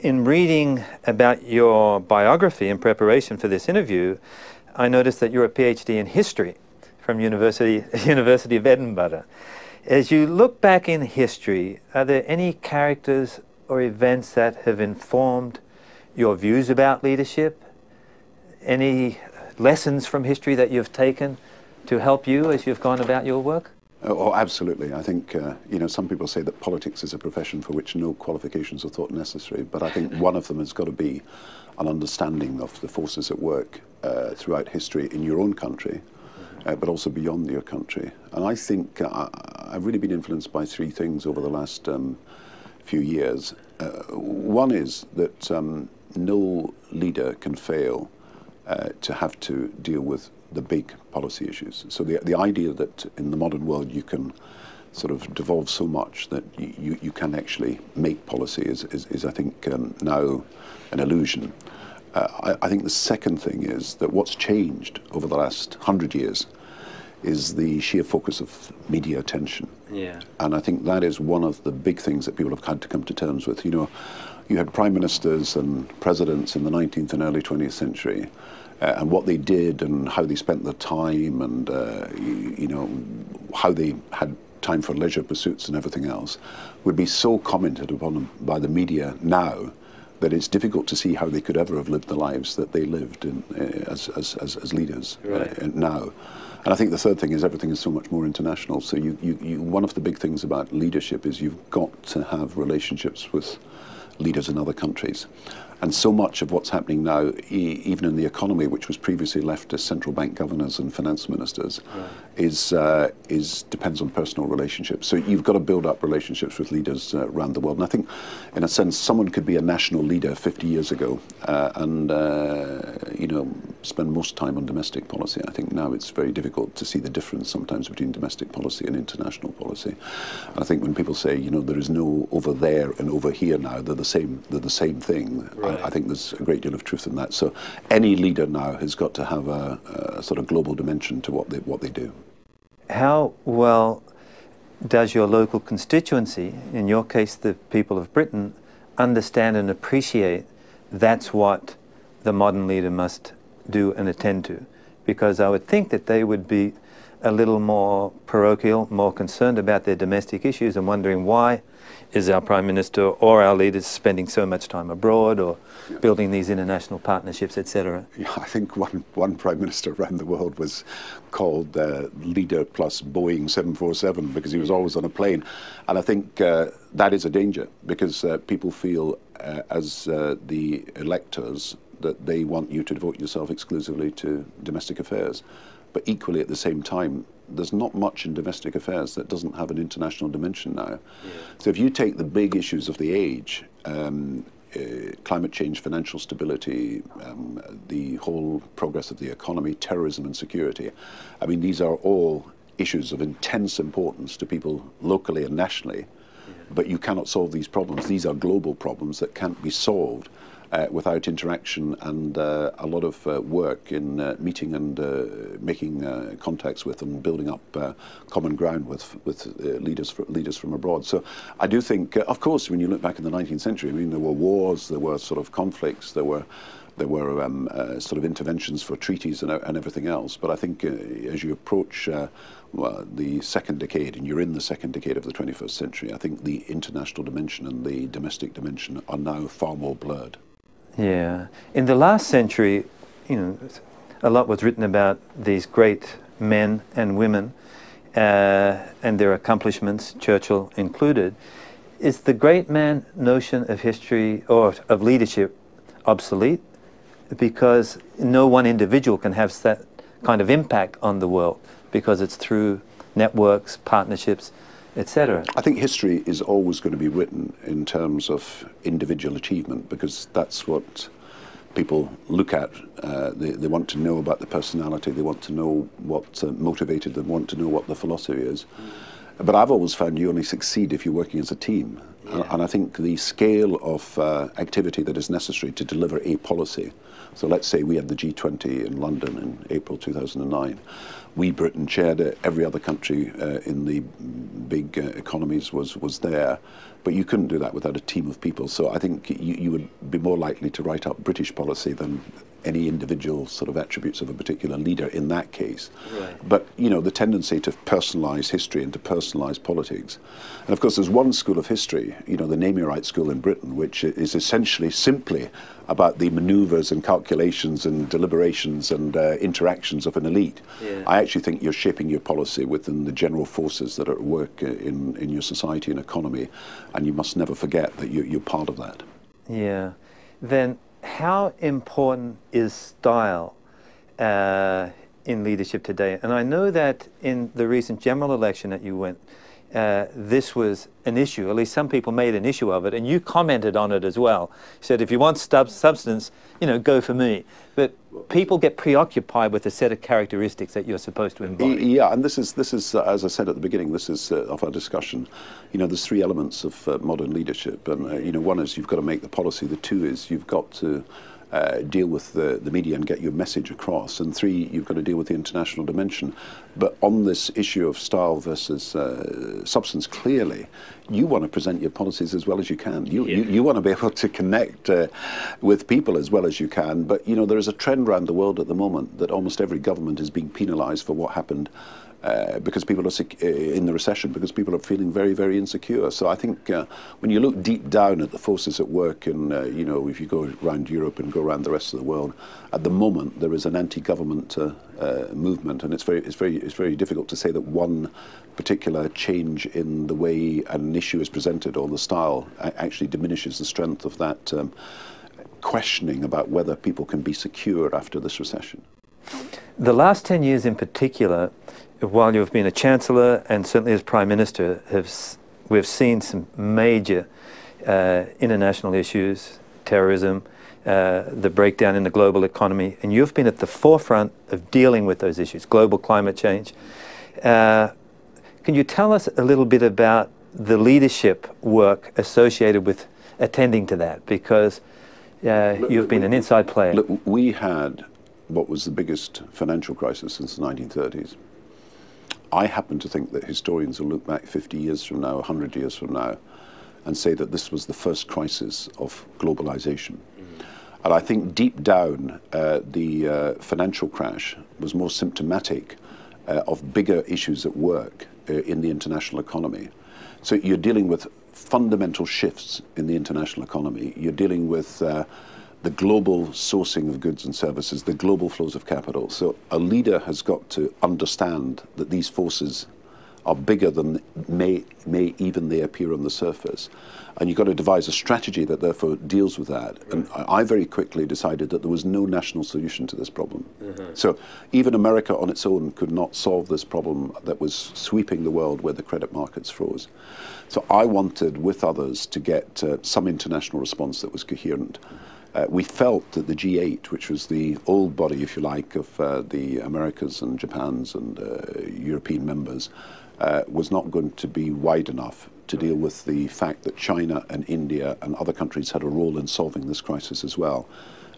In reading about your biography in preparation for this interview, I noticed that you're a PhD in history from University of Edinburgh. As you look back in history, are there any characters or events that have informed your views about leadership? Any lessons from history that you've taken to help you as you've gone about your work? Oh, absolutely. I think, some people say that politics is a profession for which no qualifications are thought necessary, but I think one of them has got to be an understanding of the forces at work throughout history in your own country, but also beyond your country. And I think I've really been influenced by three things over the last few years. One is that no leader can fail to have to deal with the big policy issues. So the idea that in the modern world you can sort of devolve so much that you can actually make policy is I think, now an illusion. I think the second thing is that what's changed over the last 100 years is the sheer focus of media attention. Yeah. And I think that is one of the big things that people have had to come to terms with. You know, you had prime ministers and presidents in the 19th and early 20th century, and what they did and how they spent their time and, how they had time for leisure pursuits and everything else would be so commented upon by the media now that it's difficult to see how they could ever have lived the lives that they lived in, as leaders. Right. Now. And I think the third thing is everything is so much more international. So one of the big things about leadership is you've got to have relationships with leaders in other countries. And so much of what's happening now, even in the economy, which was previously left to central bank governors and finance ministers, right, depends on personal relationships. So you've got to build up relationships with leaders around the world. And I think, in a sense, someone could be a national leader 50 years ago and spend most time on domestic policy. I think now it's very difficult to see the difference sometimes between domestic policy and international policy. And I think when people say, there is no over there and over here now, they're the same thing. Right. I think there's a great deal of truth in that. So any leader now has got to have a sort of global dimension to what they do. How well does your local constituency, in your case the people of Britain, understand and appreciate that's what the modern leader must do and attend to? Because I would think that they would be a little more parochial, more concerned about their domestic issues and wondering why is our Prime Minister or our leaders spending so much time abroad or building these international partnerships, etc. Yeah, I think one Prime Minister around the world was called Leader plus Boeing 747 because he was always on a plane. And I think that is a danger because people feel as the electors that they want you to devote yourself exclusively to domestic affairs. But equally at the same time, there's not much in domestic affairs that doesn't have an international dimension now. Yeah. So if you take the big issues of the age, climate change, financial stability, the whole progress of the economy, terrorism and security, I mean, these are all issues of intense importance to people locally and nationally, but you cannot solve these problems. These are global problems that can't be solved without interaction and a lot of work in meeting and making contacts with and building up common ground with leaders from abroad. So I do think, of course, when you look back in the 19th century, I mean, there were wars, there were sort of conflicts, there were sort of interventions for treaties and everything else. But I think as you approach the second decade, and you're in the second decade of the 21st century, I think the international dimension and the domestic dimension are now far more blurred. Yeah. In the last century, a lot was written about these great men and women and their accomplishments, Churchill included. Is the great man notion of history or of leadership obsolete? Because no one individual can have that kind of impact on the world because it's through networks, partnerships, etc. I think history is always going to be written in terms of individual achievement because that's what people look at. They want to know about the personality, they want to know what motivated them, want to know what the philosophy is. But I've always found you only succeed if you're working as a team. And I think the scale of activity that is necessary to deliver a policy, so let's say we had the G20 in London in April 2009. We, Britain, chaired it. Every other country in the big economies was there. But you couldn't do that without a team of people. So I think you would be more likely to write up British policy than any individual sort of attributes of a particular leader in that case. Right. But, you know, the tendency to personalise history and to personalise politics. And of course, there's one school of history, you know, the Name Your Right school in Britain, which is essentially simply about the manoeuvres and calculations and deliberations and interactions of an elite. Yeah. I actually think you're shaping your policy within the general forces that are at work in your society and economy, and you must never forget that you're part of that. Yeah. Then how important is style in leadership today? And I know that in the recent general election that you went, this was an issue, at least some people made an issue of it, and you commented on it as well. You said, if you want substance, you know, go for me. But people get preoccupied with a set of characteristics that you're supposed to embody. Yeah, and this is as I said at the beginning, this is of our discussion. You know, there's three elements of modern leadership, and you know, one is you've got to make the policy. The two is you've got to deal with the media and get your message across, and three, you've got to deal with the international dimension. But on this issue of style versus substance, clearly, you want to present your policies as well as you can. You want to be able to connect with people as well as you can. But you know, there is a trend around the world at the moment that almost every government is being penalised for what happened because people are in the recession, because people are feeling very, very insecure. So I think when you look deep down at the forces at work, and you know, if you go around Europe and go around the rest of the world, at the moment there is an anti-government movement, and it's very difficult to say that one particular change in the way an issue is presented or the style actually diminishes the strength of that questioning about whether people can be secure after this recession. The last 10 years in particular, while you've been a Chancellor and certainly as Prime Minister, we've seen some major international issues, terrorism, the breakdown in the global economy, and you've been at the forefront of dealing with those issues, global climate change. Can you tell us a little bit about the leadership work associated with attending to that? Because you've been an inside player. Look, we had what was the biggest financial crisis since the 1930s. I happen to think that historians will look back 50 years from now, 100 years from now, and say that this was the first crisis of globalization. And I think deep down, the financial crash was more symptomatic of bigger issues at work in the international economy. So you're dealing with fundamental shifts in the international economy. You're dealing with the global sourcing of goods and services, the global flows of capital. So a leader has got to understand that these forces are bigger than may even they appear on the surface. And you've got to devise a strategy that therefore deals with that. And I very quickly decided that there was no national solution to this problem. So even America on its own could not solve this problem that was sweeping the world where the credit markets froze. So I wanted, with others, to get some international response that was coherent. We felt that the G8, which was the old body, if you like, of the Americas and Japans and European members, was not going to be wide enough to deal with the fact that China and India and other countries had a role in solving this crisis as well.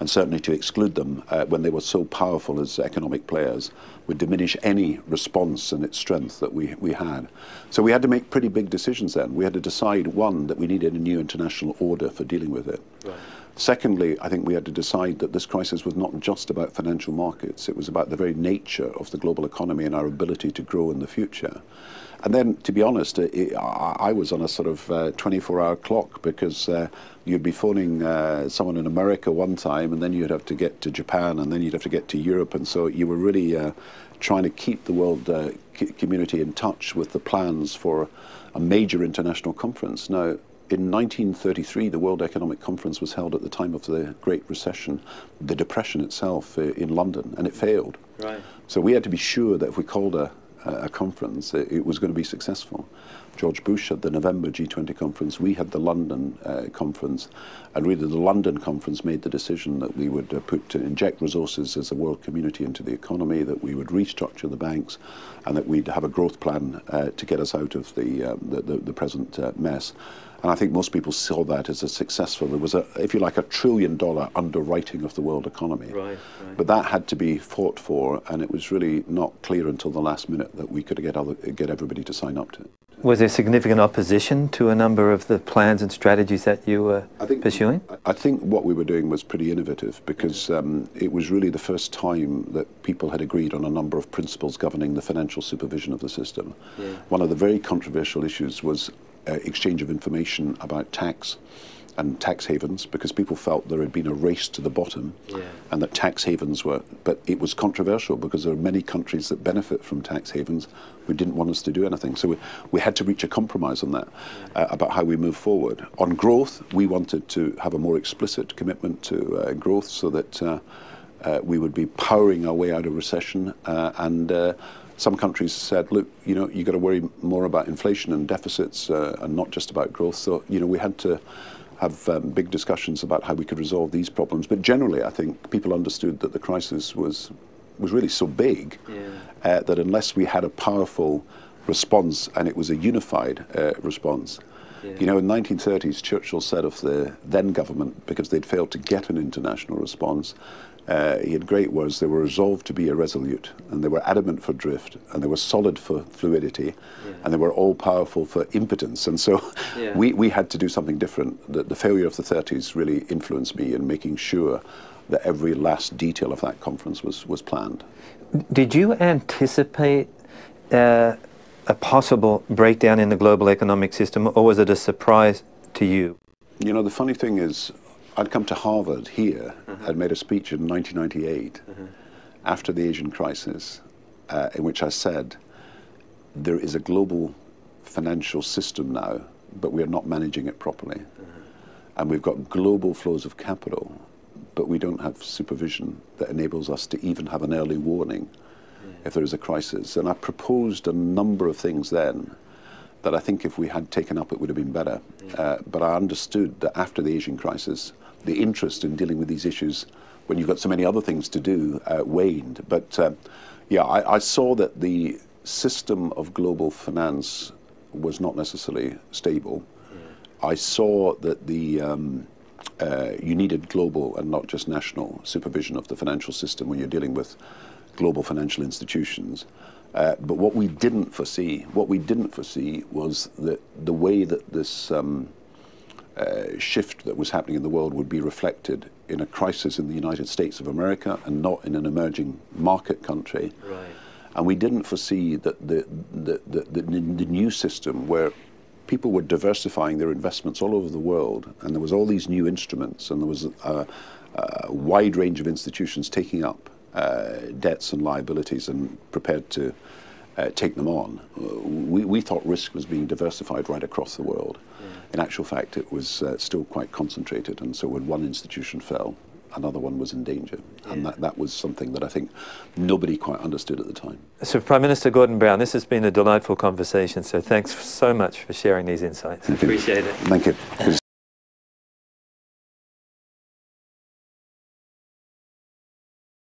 And certainly to exclude them when they were so powerful as economic players would diminish any response and its strength that we had. So we had to make pretty big decisions then. We had to decide, one, that we needed a new international order for dealing with it. Right. Secondly, I think we had to decide that this crisis was not just about financial markets. It was about the very nature of the global economy and our ability to grow in the future. And then, to be honest, I was on a sort of 24-hour clock, because you'd be phoning someone in America one time, and then you'd have to get to Japan, and then you'd have to get to Europe. And so you were really trying to keep the world community in touch with the plans for a major international conference. Now, in 1933, the World Economic Conference was held at the time of the Great Recession, the Depression itself, in London, and it failed. Right. So we had to be sure that if we called a a conference, it was going to be successful. George Bush had the November G20 conference, we had the London conference, and really the London conference made the decision that we would inject resources as a world community into the economy, that we would restructure the banks, and that we'd have a growth plan to get us out of the present mess. And I think most people saw that as a successful, there was, if you like, $1 trillion underwriting of the world economy. Right. But that had to be fought for, and it was really not clear until the last minute that we could get everybody to sign up to it. Was there significant opposition to a number of the plans and strategies that you were pursuing? I think what we were doing was pretty innovative, because it was really the first time that people had agreed on a number of principles governing the financial supervision of the system. Yeah. One of the very controversial issues was exchange of information about tax and tax havens, because people felt there had been a race to the bottom, and that tax havens were, but it was controversial because there are many countries that benefit from tax havens who didn't want us to do anything. So we had to reach a compromise on that, about how we move forward. On growth, we wanted to have a more explicit commitment to growth, so that we would be powering our way out of recession, and some countries said, look, you've got to worry more about inflation and deficits and not just about growth. So, we had to have big discussions about how we could resolve these problems. But generally, I think people understood that the crisis was really so big that unless we had a powerful response, and it was a unified response. In the 1930s, Churchill said of the then government, because they'd failed to get an international response, he had great words: they were resolved to be irresolute, and they were adamant for drift, and they were solid for fluidity, and they were all-powerful for impotence. And so we had to do something different. The failure of the 30s really influenced me in making sure that every last detail of that conference was planned. Did you anticipate a possible breakdown in the global economic system, or was it a surprise to you? The funny thing is, I'd come to Harvard here. I'd made a speech in 1998 after the Asian crisis, in which I said, there is a global financial system now, but we are not managing it properly. And we've got global flows of capital, but we don't have supervision that enables us to even have an early warning if there is a crisis. And I proposed a number of things then that I think if we had taken up, it would have been better. But I understood that after the Asian crisis, the interest in dealing with these issues, when you've got so many other things to do, waned. But I saw that the system of global finance was not necessarily stable. I saw that you needed global and not just national supervision of the financial system when you're dealing with global financial institutions. But what we didn't foresee was that the way that this shift that was happening in the world would be reflected in a crisis in the United States of America and not in an emerging market country. Right. And we didn't foresee that the new system, where people were diversifying their investments all over the world, and there was all these new instruments, and there was a wide range of institutions taking up debts and liabilities and prepared to take them on. We thought risk was being diversified right across the world. In actual fact, it was still quite concentrated, and so when one institution fell, another one was in danger. And that was something that I think nobody quite understood at the time. So Prime Minister Gordon Brown, this has been a delightful conversation, so thanks so much for sharing these insights. Appreciate it. Thank you.